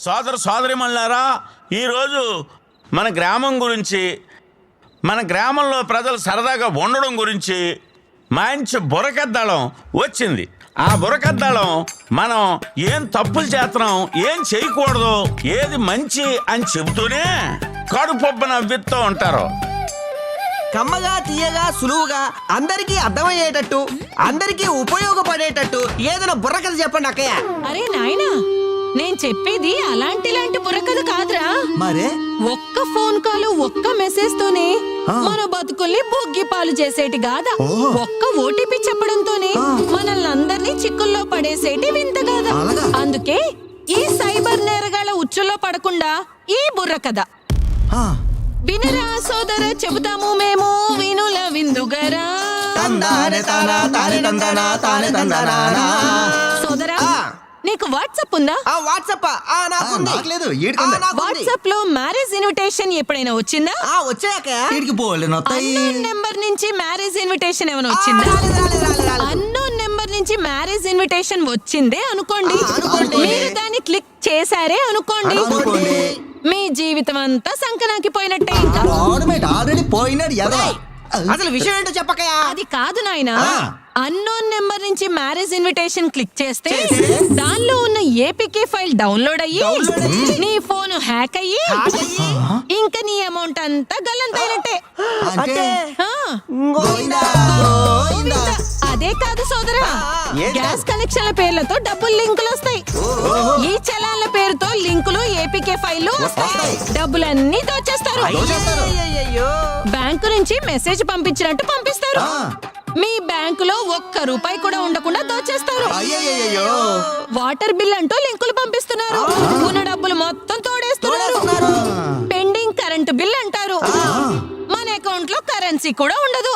సోదరిమణులారా, ఈరోజు మన గ్రామం గురించి, మన గ్రామంలో ప్రజలు సరదాగా ఉండడం గురించి మంచి బుర్రకథలం వచ్చింది. ఆ బుర్రకథలం మనం ఏం తప్పులు చేస్తున్నాం, ఏం చేయకూడదు, ఏది మంచి అని చెబుతూనే కడుపొబ్బన నవ్విస్తూ ఉంటారు. కమ్మగా తీయగా సులువుగా అందరికీ అర్థమయ్యేటట్టు అందరికీ ఉపయోగపడేటట్టు ఏదైనా బుర్రకథ చెప్పండి అక్కయ్య. అరే నాయనా, నేను చెప్పేది అలాంటి బుర్రకథ కాదురా. మరే ఒక్క ఫోన్ కాల్, ఒక్క మెసేజ్ తోనే మన బతుకుల్ని బొగ్గి పాలు చేసేటి గాదా. ఒక్క ఓటీపీ చెప్పడంతోనే మనల్ని అందరినీ చిక్కుల్లో పడేసేటి వింత గాదా. అందుకే ఈ సైబర్ నేరగాళ్ళ ఉచ్చుల్లో పడకుండా ఈ బుర్రకథ వినరా సోదర, చెబుతాము మేము వినుల విందుగరా. సోదరా, నీకు వాట్సాప్ ఉందా? వాట్సాప్ లో మ్యారేజ్ ఇన్విటేషన్ ఎప్పుడైనా వచ్చిందా? అన్నోన్ నెంబర్ నుంచి మ్యారేజ్ ఇన్విటేషన్ ఏమైనా వచ్చిందా? అన్నోన్ నెంబర్ నుంచి మ్యారేజ్ ఇన్విటేషన్ వచ్చిందే అనుకోండి, మీరు దాన్ని క్లిక్ చేశారే అనుకోండి, మీ జీవితం అంతా సంకనాకి పోయినట్టే. ఇంకా అసలు విషయం ఏంటో చెప్పకయా. అది కాదు నాయనా, అన్నోన్ నెంబర్ నుంచి మ్యారేజ్ ఇన్విటేషన్ క్లిక్ చేస్తే దానిలో ఉన్న ఏపీకే ఫైల్ డౌన్లోడ్ అయ్యి నీ ఫోన్ హ్యాక్ అయ్యి ఇంకా నీ అమౌంట్ అంతా గల్లంతైనట్టే. అదే కాదు సోదరా, గ్యాస్ కనెక్షన్ల పేర్లతో డబ్బులు లింకులు వస్తాయి. ఈ చలాన్ల పేరుతో లింకులు ఏపీకే ఫైళ్లు వస్తాయి. డబ్బులన్నీ దోచేస్తారు. బ్యాంకు నుంచి మెసేజ్ పంపించినట్టు పంపిస్తారు. మీ బ్యాంకులో ఒక్క రూపాయి కూడా ఉండకుండా దోచేస్తారు. వాటర్ బిల్ అంటూ లింకులు పంపిస్తున్నారు. ఉన్న డబ్బులు మొత్తం తోడేస్తున్నారు. పెండింగ్ కరెంటు బిల్ అంటారు. మన అకౌంట్ లో కరెన్సీ కూడా ఉండదు.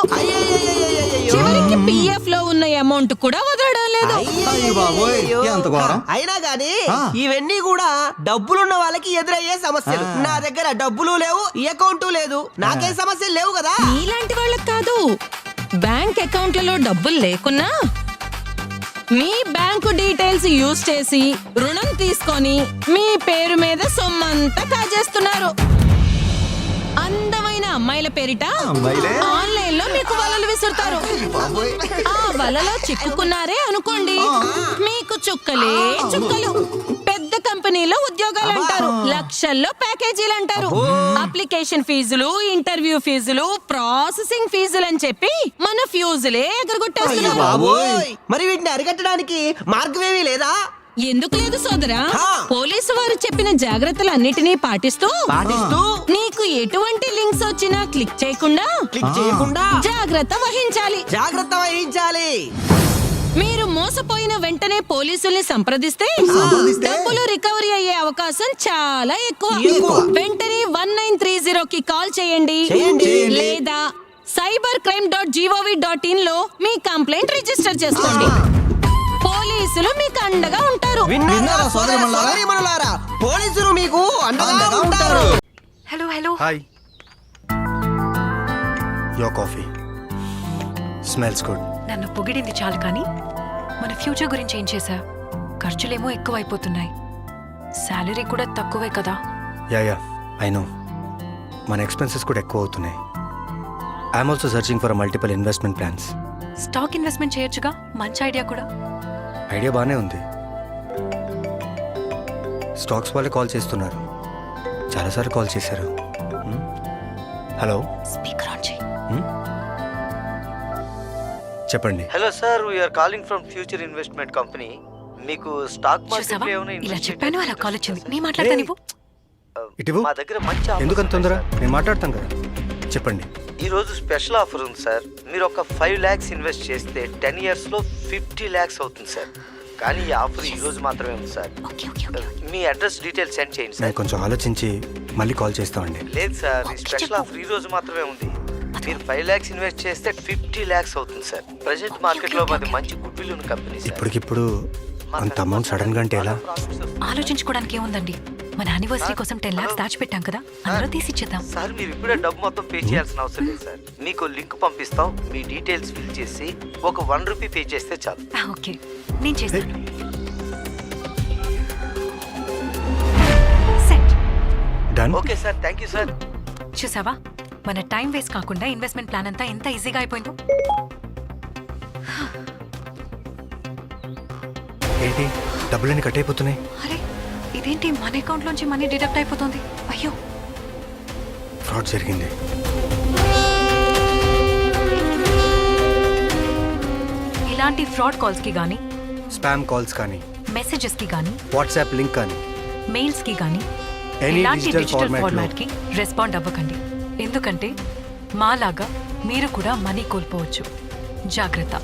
చివరికి పిఎఫ్ లో ఉన్న అమౌంట్ కూడా వదలడం లేదు. అయినా గానీ ఇవన్నీ కూడా డబ్బులున్న వాళ్ళకి ఎదురయ్యే సమస్యలు. నా దగ్గర డబ్బులు లేవు, అకౌంట్ లేదు, నాకేం సమస్యలు లేవు కదా. ఇలాంటి వాళ్ళకి కాదు, బ్యాంక్ అకౌంట్లలో డబ్బులు లేకున్నా మీ బ్యాంకు డీటెయిల్స్ యూజ్ చేసి రుణం తీసుకొని మీ పేరు మీద సొమ్మంతా కాజేస్తున్నారు. అందమైన అమ్మాయిల పేరిట ఆన్లైన్ లో మీకు వలలు విసురుతారు. ఆ వలలో చిక్కుకున్నారే అనుకోండి, మీకు చుక్కలే చుక్కలు. పెద్ద కంపెనీలో ఉద్యోగాలు అంటారు, లక్షల్లో ప్యాకేజీలు అంటారు. అప్లికేషన్ ఫీజులు, ఇంటర్వ్యూ ఫీజులు, ప్రాసెసింగ్ ఫీజులు అని చెప్పి మన ఫ్యూజులే ఎగరగొట్టేస్తున్నారు. మరి వీటిని అరికట్టడానికి మార్గమేమీ లేదా? ఎందుకు లేదు సోదరా, పోలీసు వారు చెప్పిన జాగ్రత్తలన్నిటినీ పాటిస్తూ నీకు ఎటువంటి లింక్స్ వచ్చినా క్లిక్ చేయకుండా జాగ్రత్త వహించాలి. మీరు మోసపోయిన వెంటనే పోలీసుల్ని సంప్రదిస్తే డబ్బులు రికవరీ అయ్యే అవకాశం చాలా ఎక్కువ. వెంటనే 1930కి కాల్ చేయండి లేదా cybercrime.gov.in లో మీ కంప్లైంట్ రిజిస్టర్ చేసుకోండి. పోలీసులు మీకు అండగా ఉంటారు. పోలీసులు మీకు అండగా ఉంటారు. Hello hi, your coffee smells good. నన్ను పొగిడింది చాలు కానీ మన ఫ్యూచర్ గురించి ఏం చేశా? ఖర్చులేమో ఎక్కువ అయిపోతున్నాయి, సాలరీ కూడా తక్కువే కదా. యా ఐ నో, మన ఎక్స్పెన్సెస్ కూడా ఎక్కువ అవుతున్నాయి. I'm also searching for multiple investment plans. Stock investment చేయొచ్చుగా, మంచి ఐడియా కూడా. ఐడియా బాగానే ఉంది. స్టాక్స్ వాళ్ళే కాల్ చేస్తున్నారు, చాలాసార్లు కాల్ చేశారు. హలో, స్పీకర్ ఆన్ చేయి. చెప్పండి. Hello sir, we are calling from future investment company. మీకు స్టాక్ మార్కెట్ ఇలా చెప్పాను, అలా కాల్ వచ్చింది. నీ మాట్లాడతా నీవు. ఇటు మా దగ్గర మంచి ఎందుకంత తొందర, నేను మాట్లాడతాం కదా. చెప్పండి. ఈ రోజు స్పెషల్ ఆఫర్ ఉంది సార్. మీరు ఒక 5 lakhs ఇన్వెస్ట్ చేస్తే 10 years లో 50 lakhs అవుతుంది సార్. కానీ ఈ ఆఫర్ ఈ రోజు మాత్రమే ఉంది సార్. మీ అడ్రస్ డీటెయిల్స్ సెండ్ చేయండి సార్. కొంచెం ఆలోచించి మళ్ళీ కాల్ చేస్తామండి. లేదు సార్, ఈ స్పెషల్ ఆఫర్ ఈ రోజు మాత్రమే ఉంది. మీరు 5 lakhs ఇన్వెస్ట్ చేస్తే 50 lakhs అవుతుంది సార్. ప్రెసెంట్ మార్కెట్ లో మాది మంచి గుడ్ విల్ ఉన్న కంపెనీ సార్. ఇప్పటికిప్పుడు అంత అమౌంట్ సడన్ గా అంటే ఎలా? ఆలోచించుకోవడానికి ఏముందండి, మన యానివర్సరీ కోసం 10 lakhs దాచిపెట్టాం కదా, అందులో తీసి ఇచ్చేద్దాం. సార్ మీరు ఇప్పుడే డబ్బు మొత్తం పే చేయాల్సిన అవసరం లేదు సార్. మీకు లింక్ పంపిస్తాం, మీ డీటెయిల్స్ ఫిల్ చేసి ఒక 1 rupee పే చేస్తే చాలు. ఓకే, నేను చేస్తాను. Done okay sir, thank you sir. చూసావా మన టైం వేస్ట్ కాకుండా ఇన్వెస్ట్మెంట్ ప్లాన్ అంతా ఎంత ఈజీగా అయిపోయిందో. ఏంటి డబ్బులన్నీ కట్ అయిపోతున్నాయి? అరే ఇదేంటి మన అకౌంట్ లోంచి మనీ డిడక్ట్ అయిపోతుంది. అయ్యో ఫ్రాడ్ జరిగింది. ఇలాంటి ఫ్రాడ్ కాల్స్ కి గానీ, స్పామ్ కాల్స్ కానీ, మెసేజెస్ కి గానీ, వాట్సాప్ లింక్ కానీ, మెయిల్స్ కి గానీ Any ఇలాంటి digital డిజిటల్ format ఫార్మాట్ కి రెస్పాండ్ అవ్వకండి. ఎందుకంటే మాలాగా మీరు కూడా మనీ కోల్పోవచ్చు. జాగ్రత్త.